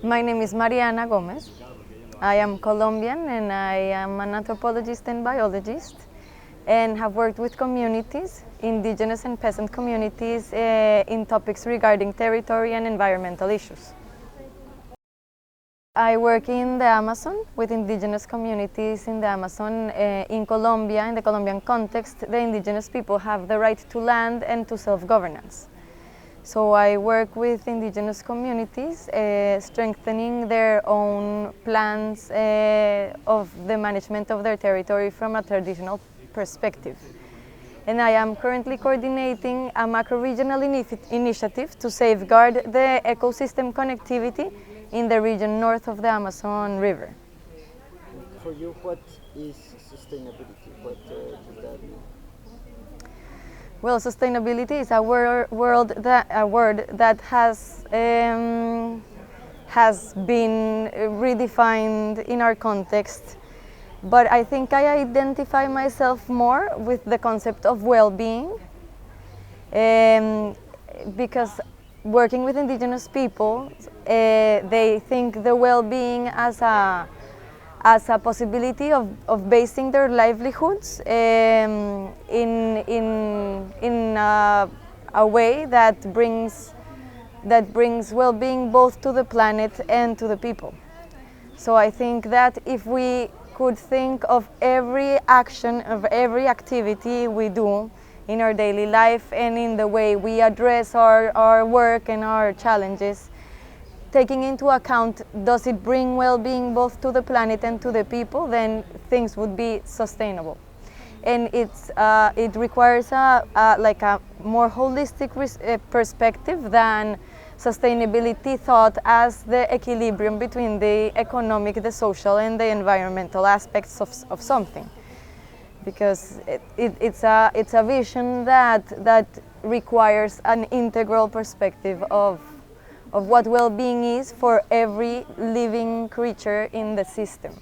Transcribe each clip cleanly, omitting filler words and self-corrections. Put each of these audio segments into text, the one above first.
My name is Mariana Gómez. I am Colombian and I am an anthropologist and biologist and have worked with communities, indigenous and peasant communities, in topics regarding territory and environmental issues. I work in the Amazon with indigenous communities in the Amazon. In Colombia, in the Colombian context, the indigenous people have the right to land and to self-governance. So I work with indigenous communities, strengthening their own plans of the management of their territory from a traditional perspective. And I am currently coordinating a macro-regional initiative to safeguard the ecosystem connectivity in the region north of the Amazon River. For you, what is sustainability? What does that mean? Well, sustainability is a word that has been redefined in our context, but I think I identify myself more with the concept of well-being, because working with indigenous people, they think the well-being as a possibility of basing their livelihoods in a way that brings well-being both to the planet and to the people. So I think that if we could think of every action, of every activity we do in our daily life and in the way we address our work and our challenges, taking into account, does it bring well-being both to the planet and to the people, then things would be sustainable. And it requires like a more holistic perspective than sustainability thought as the equilibrium between the economic, the social, and the environmental aspects of something. Because it's a vision that requires an integral perspective of what well-being is for every living creature in the system.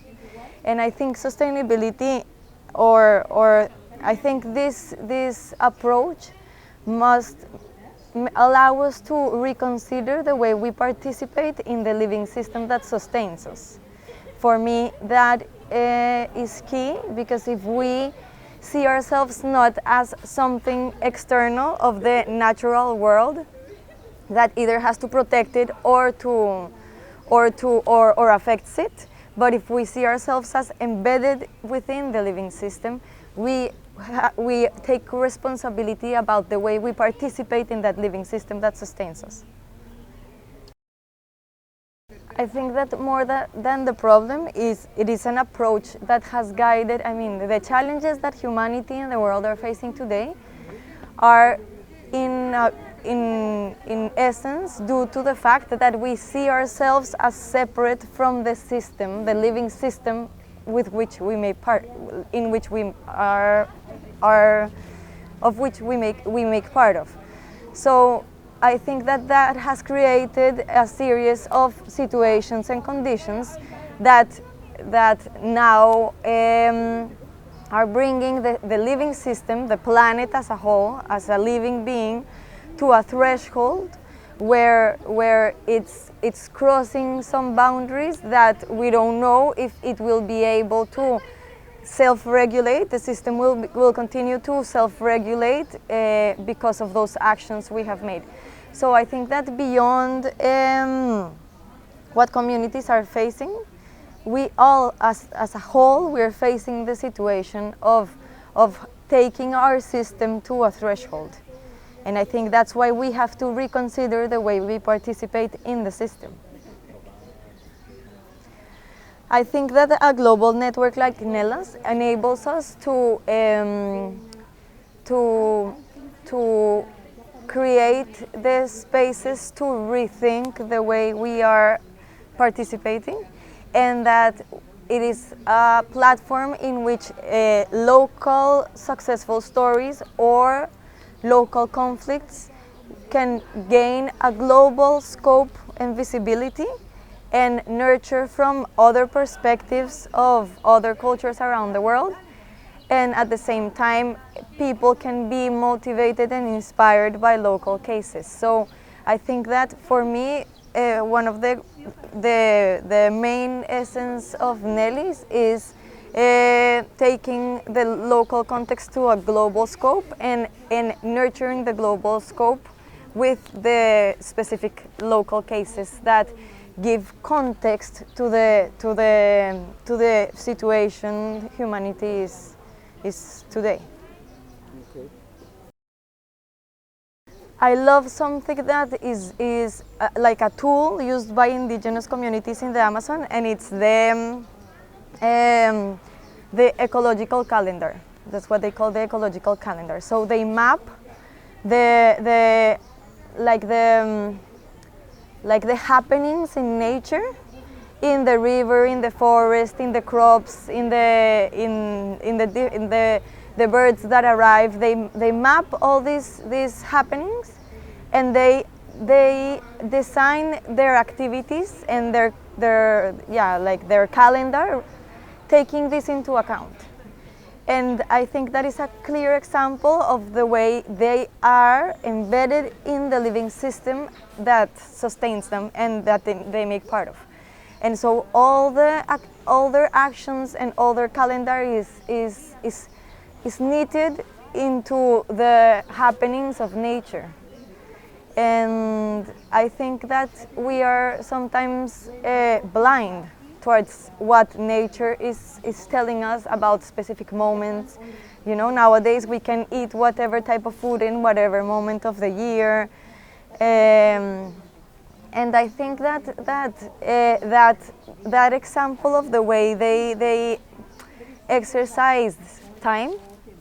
And I think sustainability, or I think this approach must allow us to reconsider the way we participate in the living system that sustains us. For me, that is key, because if we see ourselves not as something external of the natural world, that either has to protect it or affects it. But if we see ourselves as embedded within the living system, we take responsibility about the way we participate in that living system that sustains us. I think that more than the problem it is an approach that has guided, the challenges that humanity and the world are facing today are in essence due to the fact that we see ourselves as separate from the system, the living system with which we make part, in which we of which we make part of. So I think that has created a series of situations and conditions that now are bringing the living system, the planet as a whole, as a living being, to a threshold where it's crossing some boundaries that we don't know if it will be able to self-regulate. The system will continue to self-regulate because of those actions we have made. So I think that beyond what communities are facing, we all, as a whole, we're facing the situation of taking our system to a threshold. And I think that's why we have to reconsider the way we participate in the system. I think that a global network like Nelis enables us to create the spaces to rethink the way we are participating, and that it is a platform in which local successful stories or local conflicts can gain a global scope and visibility and nurture from other perspectives of other cultures around the world. And at the same time, people can be motivated and inspired by local cases. So I think that for me, one of the the main essence of Nelis is taking the local context to a global scope and nurturing the global scope with the specific local cases that give context to the situation humanity is today. Okay. I love something that is like a tool used by indigenous communities in the Amazon, and it's the ecological calendar. That's what they call the ecological calendar. So they map the happenings in nature, in the river, in the forest, in the crops, in the birds that arrive. They map all these happenings, and they design their activities and their calendar, taking this into account. And I think that is a clear example of the way they are embedded in the living system that sustains them and that they make part of. And so all their actions and all their calendar is knitted into the happenings of nature. And I think that we are sometimes blind towards what nature is telling us about specific moments. You know, nowadays we can eat whatever type of food in whatever moment of the year. And I think that example of the way they exercise time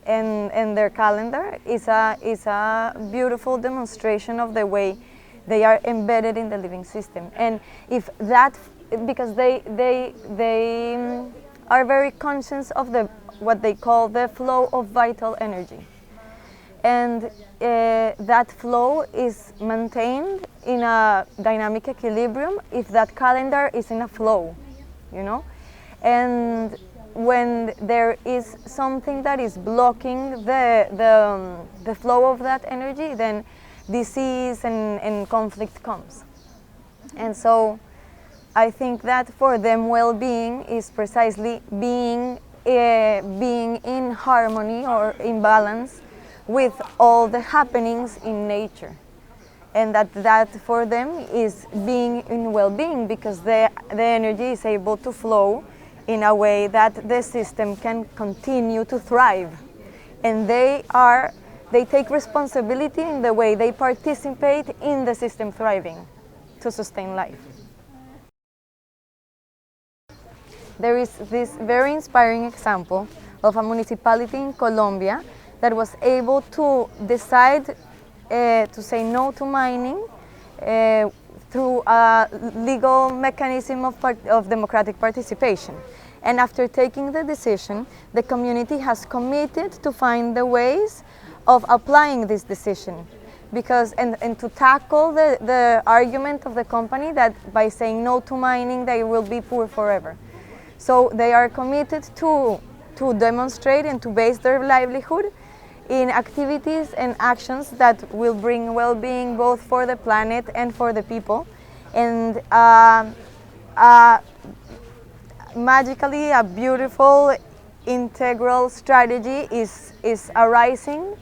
and their calendar is a beautiful demonstration of the way they are embedded in the living system. And if that, because they are very conscious of what they call the flow of vital energy, and that flow is maintained in a dynamic equilibrium if that calendar is in a flow, you know. And when there is something that is blocking the flow of that energy, then disease and conflict comes. And so I think that for them well-being is precisely being in harmony or in balance with all the happenings in nature, and that for them is being in well-being, because the energy is able to flow in a way that the system can continue to thrive, and they take responsibility in the way they participate in the system thriving to sustain life. There is this very inspiring example of a municipality in Colombia that was able to decide to say no to mining through a legal mechanism of democratic participation. And after taking the decision, the community has committed to find the ways of applying this decision, because and to tackle the argument of the company that by saying no to mining they will be poor forever. So they are committed to demonstrate and to base their livelihood in activities and actions that will bring well-being both for the planet and for the people. And magically, a beautiful integral strategy is arising,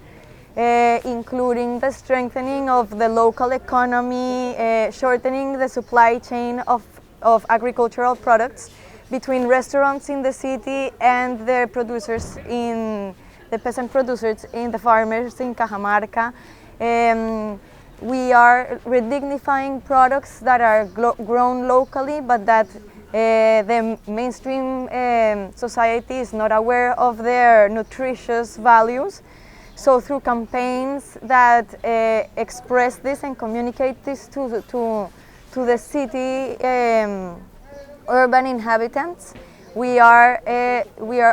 including the strengthening of the local economy, shortening the supply chain of agricultural products between restaurants in the city and the producers the peasant producers in the farmers in Cajamarca. We are redignifying products that are grown locally, but that the mainstream society is not aware of their nutritious values. So through campaigns that express this and communicate this to the city urban inhabitants, we are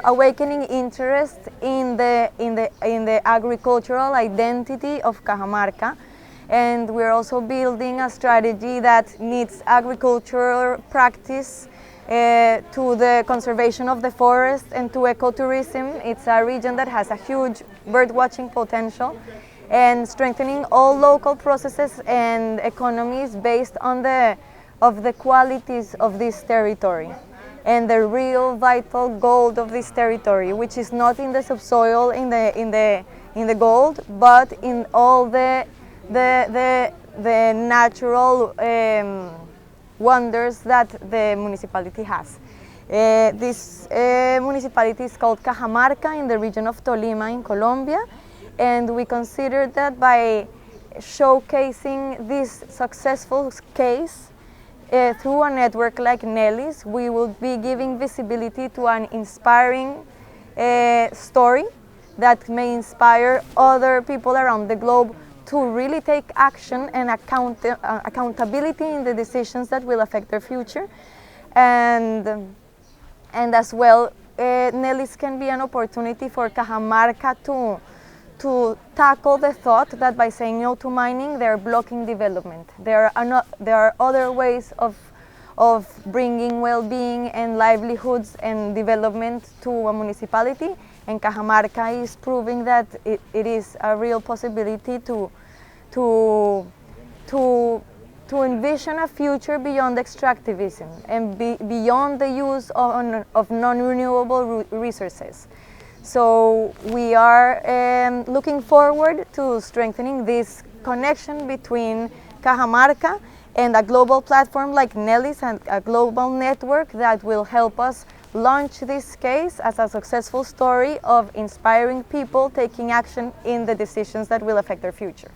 awakening interest in the agricultural identity of Cajamarca, and we're also building a strategy that needs agricultural practice to the conservation of the forest and to ecotourism. It's a region that has a huge bird watching potential, and strengthening all local processes and economies based on of the qualities of this territory and the real vital gold of this territory, which is not in the subsoil, in the gold, but in all the natural wonders that the municipality has. This municipality is called Cajamarca in the region of Tolima in Colombia, and we consider that by showcasing this successful case through a network like Nelis, we will be giving visibility to an inspiring story that may inspire other people around the globe to really take action and accountability in the decisions that will affect their future. And as well, Nelis can be an opportunity for Cajamarca to tackle the thought that by saying no to mining, they're blocking development. There are other ways of bringing well-being and livelihoods and development to a municipality, and Cajamarca is proving that it is a real possibility to envision a future beyond extractivism and beyond the use of non-renewable resources. So we are looking forward to strengthening this connection between Cajamarca and a global platform like Nelis, and a global network that will help us launch this case as a successful story of inspiring people taking action in the decisions that will affect their future.